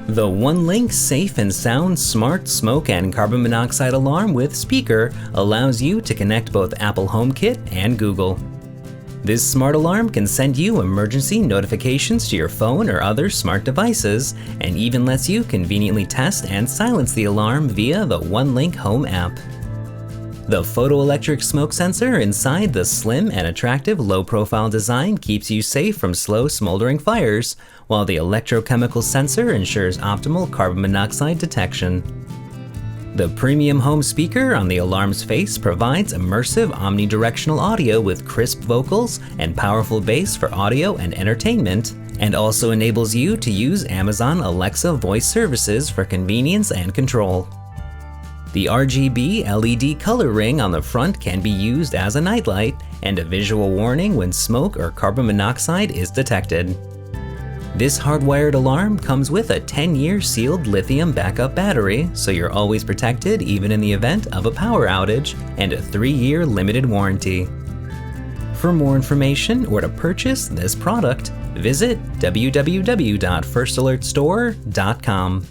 The Onelink Safe and Sound Smart Smoke and Carbon Monoxide Alarm with speaker allows you to connect both Apple HomeKit and Google. This smart alarm can send you emergency notifications to your phone or other smart devices, and even lets you conveniently test and silence the alarm via the Onelink Home App. The photoelectric smoke sensor inside the slim and attractive low-profile design keeps you safe from slow smoldering fires, while the electrochemical sensor ensures optimal carbon monoxide detection. The premium home speaker on the alarm's face provides immersive omnidirectional audio with crisp vocals and powerful bass for audio and entertainment, and also enables you to use Amazon Alexa voice services for convenience and control. The RGB LED color ring on the front can be used as a nightlight and a visual warning when smoke or carbon monoxide is detected. This hardwired alarm comes with a 10-year sealed lithium backup battery, so you're always protected even in the event of a power outage, and a 3-year limited warranty. For more information or to purchase this product, visit www.firstalertstore.com.